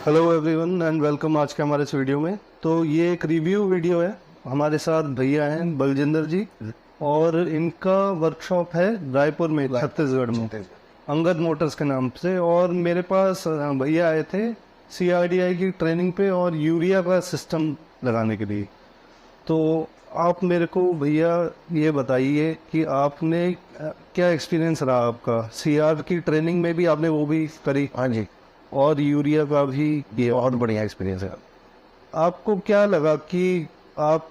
Hello everyone and welcome आज के हमारे इस वीडियो में। तो ये एक रिव्यू वीडियो है। हमारे साथ भैया हैं बलजिंदर जी और इनका वर्कशॉप है रायपुर में छत्तीसगढ़ में अंगद मोटर्स के नाम से। और मेरे पास भैया आए थे CRDI की ट्रेनिंग पे और यूरिया का सिस्टम लगाने के लिए। तो आप मेरे को भैया ये बताइए कि आपने क्या एक्सपीरियंस रहा आपका CR की ट्रेनिंग में भी आपने वो भी करी? हाँ जी, और यूरिया का भी ये बहुत बढ़िया एक्सपीरियंस है। आपको क्या लगा कि आप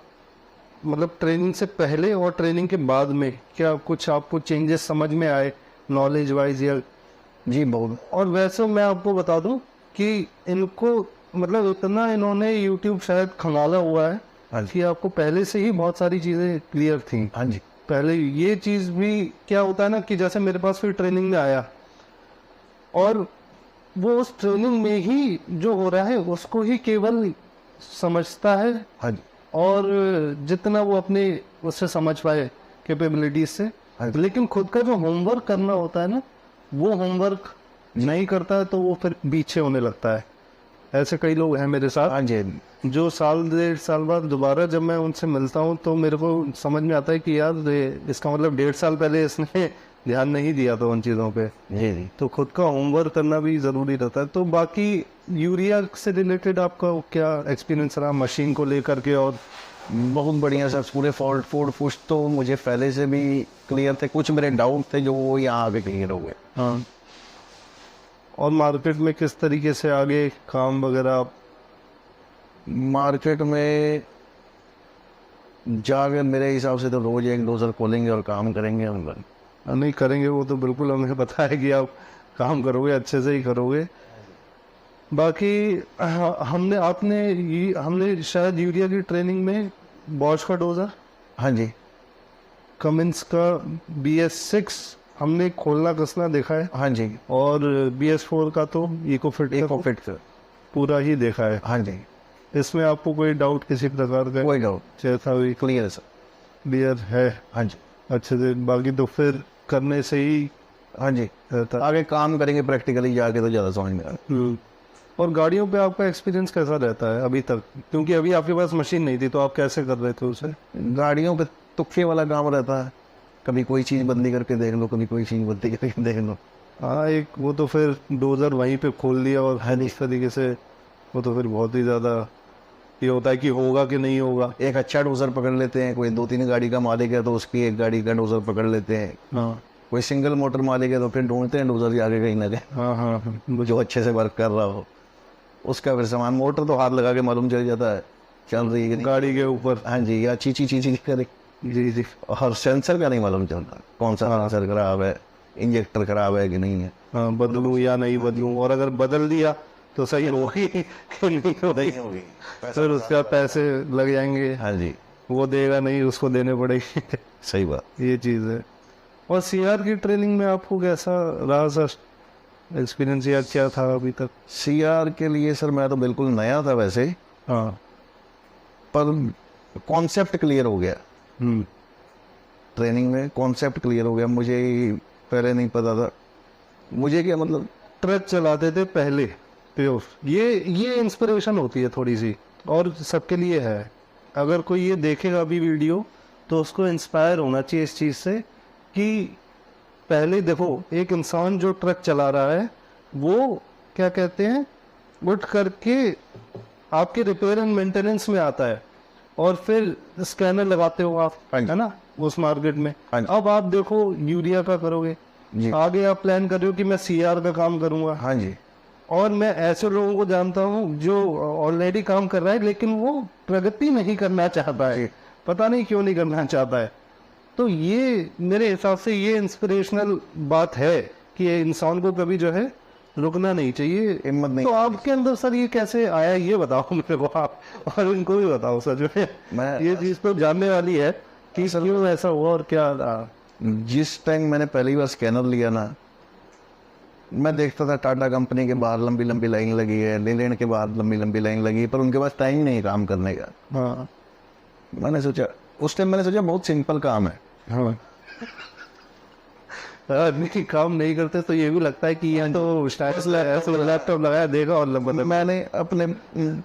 मतलब ट्रेनिंग से पहले और ट्रेनिंग के बाद में क्या कुछ आपको चेंजेस समझ में आए नॉलेज वाइज या? जी बहुत। और वैसे मैं आपको बता दूं कि इनको मतलब इतना इन्होंने यूट्यूब शायद खंगाला हुआ है कि आपको पहले से ही बहुत सारी चीज़ें क्लियर थी। हाँ जी, पहले ये चीज़ भी क्या होता है ना कि जैसे मेरे पास फिर ट्रेनिंग में आया और वो उस ट्रेनिंग में ही जो हो रहा है उसको ही केवल समझता है। हाँ जी, और जितना वो अपने उससे समझ पाए कैपेबिलिटीज से, लेकिन खुद का जो होमवर्क करना होता है ना वो होमवर्क नहीं करता है तो वो फिर पीछे होने लगता है। ऐसे कई लोग हैं मेरे साथ। हाँ जी, जो साल डेढ़ साल बाद दोबारा जब मैं उनसे मिलता हूँ तो मेरे को समझ में आता है कि यार इसका मतलब 1.5 साल पहले इसने ध्यान नहीं दिया था उन चीज़ों पे। जी जी। तो खुद का होमवर्क करना भी ज़रूरी रहता है। तो बाकी यूरिया से रिलेटेड आपका क्या एक्सपीरियंस रहा मशीन को लेकर के? और बहुत बढ़िया सर, पूरे फॉल्ट कुछ तो मुझे पहले से भी क्लियर थे, कुछ मेरे डाउट थे जो वो यहाँ आगे क्लियर हो गए। हाँ, और मार्केट में किस तरीके से आगे काम वगैरह? मार्केट में जाकर मेरे हिसाब से तो रोज एक दो सर खोलेंगे और काम करेंगे हम लोग। नहीं करेंगे वो तो बिल्कुल हमें पता है कि आप काम करोगे, अच्छे से ही करोगे। बाकी हमने शायद यूरिया की ट्रेनिंग में बॉश का डोजर, हाँ जी, कमिंस का BS6 हमने खोलना कसना देखा है। हाँ जी, और BS4 का तो इकोफिट का पूरा ही देखा है। हाँ जी, इसमें आपको कोई डाउट किसी प्रकार का? कोई डाउट जैसा भी क्लियर है सर। क्लियर है हाँ जी, अच्छे से। बाकी तो फिर करने से ही हाँ जी, रहता। आगे काम करेंगे प्रैक्टिकली जाके तो ज़्यादा समझ में आए। और गाड़ियों पे आपका एक्सपीरियंस कैसा रहता है अभी तक? क्योंकि अभी आपके पास मशीन नहीं थी तो आप कैसे कर रहे थे उसे? गाड़ियों पे तुक्के वाला काम रहता है, कभी कोई चीज़ बंदी करके देख लो, कभी कोई चीज़ बंदी करके देख लो। हाँ, एक वो तो फिर डोजर वहीं पे खोल दिया और है इस तरीके से, वो तो फिर बहुत ही ज़्यादा ये होता है कि होगा कि नहीं होगा। एक अच्छा डोजर पकड़ लेते हैं, कोई 2-3 गाड़ी का मालिक है तो उसकी एक गाड़ी का डोजर पकड़ लेते हैं। हाँ कोई सिंगल मोटर मालिक है तो फिर ढूंढते हैं डोजर आगे कहीं ना कहीं हाँ हाँ हाँ। जो अच्छे से वर्क कर रहा हो उसका फिर सामान। मोटर तो हाथ लगा के मालूम चल जाता है चल रही है गाड़ी के ऊपर। हाँ जी, या चीची करे। जी जी। और सेंसर का नहीं मालूम चलता कौन सा सेंसर खराब है, इंजेक्टर खराब है कि नहीं है। हाँ, बदलूं या नहीं बदलूं, और अगर बदल दिया तो सही होगी नहीं होगी, फिर उसका पैसे लग जाएंगे। हाँ जी, वो देगा नहीं, उसको देने पड़ेगी सही बात। ये चीज़ है। और CR की ट्रेनिंग में आपको कैसा रहा सर एक्सपीरियंस या क्या था अभी तक? CR के लिए सर मैं तो बिल्कुल नया था वैसे, हाँ। पर कॉन्सेप्ट क्लियर हो गया। ट्रेनिंग में कॉन्सेप्ट क्लियर हो गया। मुझे पहले नहीं पता था। मुझे क्या मतलब, ट्रक चलाते थे पहले प्योर, ये इंस्पिरेशन होती है थोड़ी सी, और सबके लिए है। अगर कोई ये देखेगा अभी वीडियो तो उसको इंस्पायर होना चाहिए इस चीज़ से कि पहले देखो एक इंसान जो ट्रक चला रहा है वो क्या कहते हैं उठ करके आपके रिपेयर एंड मेंटेनेंस में आता है और फिर स्कैनर लगाते हो आप, है ना, उस मार्केट में। अब आप देखो यूरिया का करोगे, आगे आप प्लान कर रहे हो कि मैं CR का काम करूंगा। हाँ जी, और मैं ऐसे लोगों को जानता हूँ जो ऑलरेडी काम कर रहा है लेकिन वो प्रगति नहीं करना चाहता है, पता नहीं क्यों नहीं करना चाहता है। तो ये मेरे हिसाब से ये इंस्पिरेशनल बात है कि इंसान को कभी जो है रुकना नहीं चाहिए, हिम्मत नहीं। तो आपके अंदर सर ये कैसे आया ये बताओ मेरे को आप, और इनको भी बताओ सर जो है ये चीज़ तो जानने वाली है कि क्यों ऐसा हुआ और क्या रहा। जिस टाइम मैंने पहली बार स्कैनर लिया ना, मैं देखता था टाटा कंपनी के बाहर लंबी लंबी लाइन लगी है, लेलैंड के बाहर लंबी लंबी लाइन लगी है, पर उनके पास टाइम नहीं काम करने का। हाँ, मैंने सोचा उस टाइम बहुत सिंपल काम है। हाँ नहीं काम नहीं करते तो ये भी लगता है कि यहाँ तो स्टाइल्स लैपटॉप लगाया देगा और मतलब मैंने अपने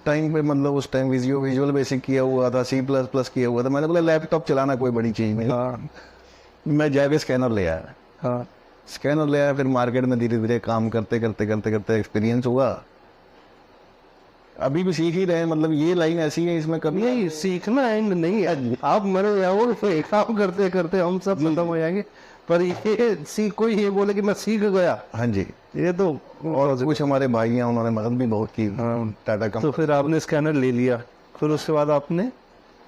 टाइम पे मतलब उस टाइम विजुअल बेसिक किया हुआ था, C++ किया हुआ था। मैंने बोला लैपटॉप चलाना कोई बड़ी चीज़ नहीं। हाँ मैं जाके स्कैनर ले आया, हाँ स्कैनर ले आया, फिर मार्केट में धीरे धीरे काम करते करते करते करते एक्सपीरियंस हुआ। अभी भी सीख ही रहे हैं, मतलब ये लाइन ऐसी है, इसमें कभी नहीं सीखना एंड नहीं है। आप मरो जाओ काम करते करते हम सब खत्म हो जाएंगे, पर ये सीख कोई ये बोले कि मैं सीख गया, हाँ जी। ये तो और कुछ हमारे भाई हैं, उन्होंने मदद भी बहुत की टाटा तो कंपनी। फिर आपने स्कैनर ले लिया, फिर उसके बाद आपने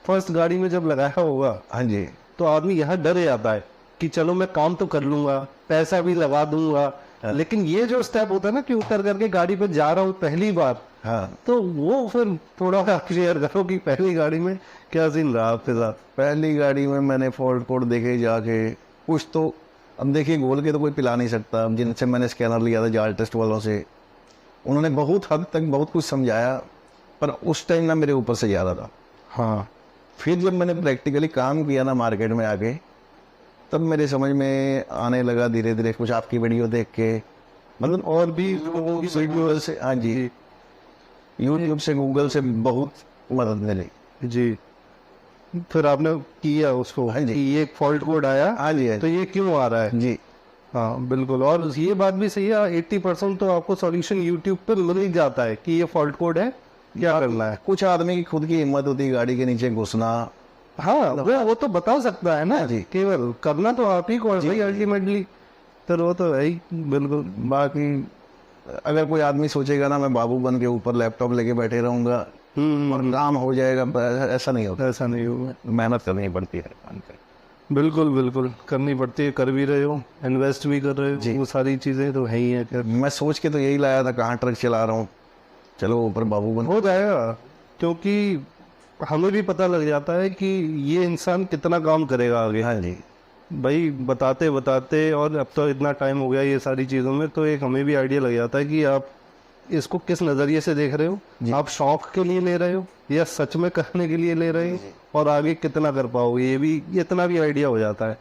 फर्स्ट गाड़ी में जब लगाया होगा हाँ जी, तो आदमी यहाँ डर जाता है कि चलो मैं काम तो कर लूंगा, पैसा भी लगा दूंगा, लेकिन ये जो स्टेप होता है ना कि उतर करके गाड़ी पे जा रहा हूँ पहली बार, हाँ। तो वो फिर थोड़ा क्लियर करो कि पहली गाड़ी में क्या सीन रहा आपके साथ। पहली गाड़ी में मैंने फॉल्ट कोड देखे जाके कुछ तो, अब देखिए गोल के तो कोई पिला नहीं सकता। अब जिनसे मैंने स्कैनर लिया था जाल टेस्ट वालों से, उन्होंने बहुत हद तक बहुत कुछ समझाया, पर उस टाइम ना मेरे ऊपर से ज़्यादा था। हाँ फिर जब मैंने प्रैक्टिकली काम किया ना मार्केट में आके, तब मेरे समझ में आने लगा धीरे धीरे कुछ आपकी वीडियो देख के, मतलब और भी वीडियो से, हाँ जी, यूट्यूब से, गूगल से बहुत मदद मिली जी। फिर आपने किया उसको, हाँ जी। कि ये फॉल्ट कोड आया हाँ जी, हाँ तो ये क्यों आ रहा है। जी। हाँ बिल्कुल, और ये बात भी सही है, 80% तो आपको सॉल्यूशन यूट्यूब पर मिल ही जाता है कि ये फॉल्ट कोड है, क्या करना है। कुछ आदमी की खुद की हिम्मत होती है गाड़ी के नीचे घुसना। हाँ वो तो बता सकता है ना जी। केवल, करना तो आप ही को अल्टीमेटली, तो वो तो है ही बिल्कुल। बाकी अगर कोई आदमी सोचेगा ना मैं बाबू बन के ऊपर लैपटॉप लेके बैठे रहूंगा और काम हो जाएगा, ऐसा नहीं होता। ऐसा नहीं होगा, मेहनत करनी पड़ती है। बिल्कुल बिल्कुल करनी पड़ती है, कर भी रहे हो, इन्वेस्ट भी कर रहे हो, वो सारी चीजें तो है ही है। फिर मैं सोच के तो यही लाया था, कहाँ ट्रक चला रहा हूँ, चलो ऊपर बाबू बन। हो जाएगा, क्योंकि हमें भी पता लग जाता है कि ये इंसान कितना काम करेगा आगे। हाँ जी, भाई बताते बताते, और अब तो इतना टाइम हो गया ये सारी चीज़ों में, तो एक हमें भी आइडिया लग जाता है कि आप इसको किस नज़रिए से देख रहे हो, आप शौक के लिए ले रहे हो या सच में करने के लिए ले रहे हो, और आगे कितना कर पाओगे, ये भी इतना भी आइडिया हो जाता है।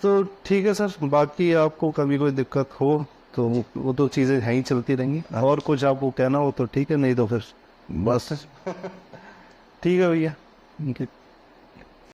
तो ठीक है सर, बाकी आपको कभी कोई दिक्कत हो तो वो तो चीज़ें हैं ही, चलती रहेंगी। और कुछ आपको कहना हो तो ठीक है, नहीं तो फिर बस ठीक है भैया।